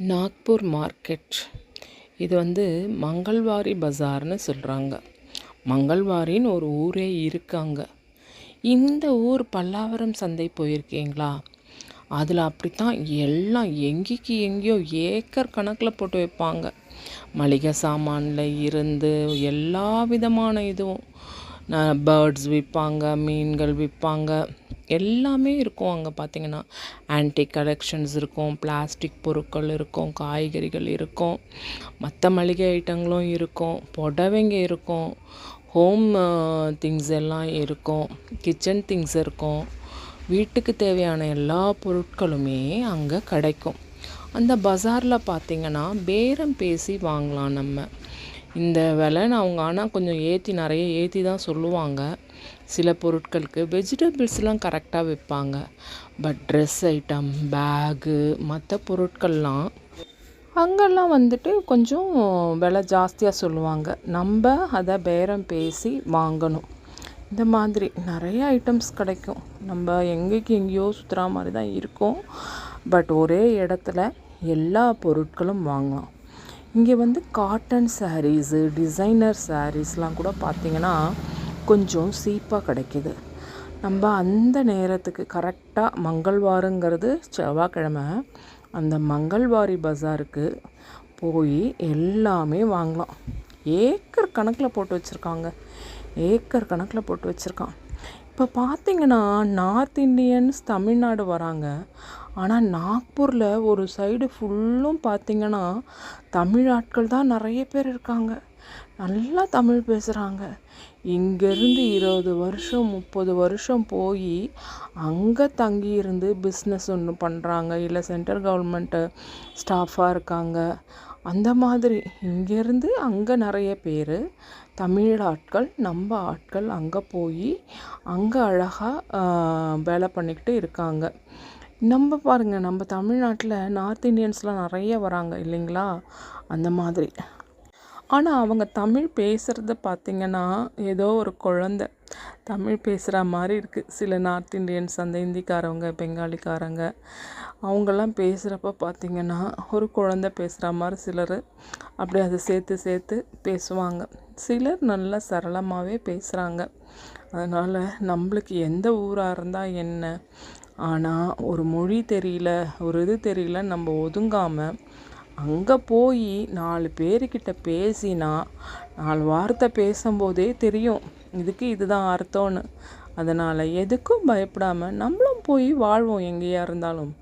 Nagpur market இது மங்கள்வாரி பஜார்னு சொல்கிறாங்க. மங்கள்வாரின்னு ஒரு ஊரே இருக்காங்க. இந்த ஊர் பல்லாவரம் சந்தை போயிருக்கீங்களா? அதில் அப்படித்தான் எல்லாம் எங்கேக்கு எங்கேயோ ஏக்கர் கணக்கில் போட்டு வைப்பாங்க. மளிகை சாமானில் இருந்து எல்லா விதமான இதுவும் பேர்ட்ஸ் விற்பாங்க, மீன்கள் விற்பாங்க, எல்லாமே இருக்கும். அங்கே பார்த்திங்கன்னா ஆன்டிக் கலெக்ஷன்ஸ் இருக்கும், பிளாஸ்டிக் பொருட்கள் இருக்கும், காய்கறிகள் இருக்கும், மற்ற மளிகை ஐட்டங்களும் இருக்கும், புடவைங்க இருக்கும், ஹோம் திங்ஸ் எல்லாம் இருக்கும், கிச்சன் திங்ஸ் இருக்கும். வீட்டுக்கு தேவையான எல்லா பொருட்களுமே அங்கே கிடைக்கும். அந்த பஜாரில் பார்த்திங்கன்னா பேரம் பேசி வாங்கலாம். நம்ம இந்த விலைன்னு அவங்க ஆனால் கொஞ்சம் நிறைய ஏற்றி தான் சொல்லுவாங்க. சில பொருட்களுக்கு வெஜிடபிள்ஸ்லாம் கரெக்டாக விற்பாங்க. பட் ட்ரெஸ் ஐட்டம், பேகு, மற்ற பொருட்கள்லாம் அங்கெல்லாம் கொஞ்சம் விலை ஜாஸ்தியாக சொல்லுவாங்க. நம்ம அதை பேரம் பேசி வாங்கணும். இந்த மாதிரி நிறைய ஐட்டம்ஸ் கிடைக்கும். நம்ம எங்கேயோ சுற்றுற மாதிரி தான் இருக்கும். பட் ஒரே இடத்துல எல்லா பொருட்களும் வாங்கலாம். இங்கே காட்டன் சாரீஸு, டிசைனர் சாரீஸ்லாம் கூட பார்த்திங்கன்னா கொஞ்சம் சீப்பாக கிடைக்கிது. நம்ம அந்த நேரத்துக்கு கரெக்டாக மங்கள்வாருங்கிறது செவ்வாய்க்கிழமை, அந்த மங்கள்வாரி பஜாருக்கு போய் எல்லாமே வாங்கலாம். ஏக்கர் கணக்கில் போட்டு வச்சுருக்கான். இப்போ பார்த்திங்கன்னா நார்த் இண்டியன்ஸ் தமிழ்நாடு வராங்க. ஆனால் நாக்பூரில் ஒரு சைடு ஃபுல்லும் பார்த்திங்கன்னா தமிழ் ஆட்கள் தான் நிறைய பேர் இருக்காங்க. நல்லா தமிழ் பேசுகிறாங்க. இங்கேருந்து 20 வருஷம் 30 வருஷம் போய் அங்கே தங்கியிருந்து பிஸ்னஸ் ஒன்று பண்ணுறாங்க, இல்லை சென்ட்ரல் கவர்மெண்ட்டு ஸ்டாஃபாக இருக்காங்க. அந்த மாதிரி இங்கேருந்து அங்கே நிறைய பேர் தமிழ் ஆட்கள், நம்ம ஆட்கள் அங்கே போய் அங்கே அழகாக வேலை பண்ணிக்கிட்டு இருக்காங்க. நம்ம பாருங்கள், நம்ம தமிழ்நாட்டில் நார்த் இண்டியன்ஸ்லாம் நிறைய வராங்க இல்லைங்களா? அந்த மாதிரி. ஆனால் அவங்க தமிழ் பேசுகிறத பார்த்திங்கன்னா ஏதோ ஒரு குழந்த தமிழ் பேசுகிற மாதிரி இருக்குது. சில நார்த் இண்டியன்ஸ், அந்த ஹிந்திக்காரவங்க, பெங்காலிக்காரங்க, அவங்கெல்லாம் பேசுகிறப்ப பார்த்திங்கன்னா ஒரு குழந்தை பேசுகிற மாதிரி சிலர் அப்படி அதை சேர்த்து பேசுவாங்க. சிலர் நல்லா சரளமாகவே பேசுகிறாங்க. அதனால் நம்மளுக்கு எந்த ஊராக இருந்தால் என்ன, ஆனால் ஒரு மொழி தெரியல, ஒரு இது தெரியல, நம்ம ஒதுங்காமல் அங்கே போய் 4 பேர்கிட்ட பேசினா 4 வார்த்தை பேசும்போதே தெரியும் இதுக்கு இதுதான் அர்த்தம்னு. அதனால் எதுக்கும் பயப்படாமல் நம்மளும் போய் வாழ்வோம் எங்கேயா இருந்தாலும்.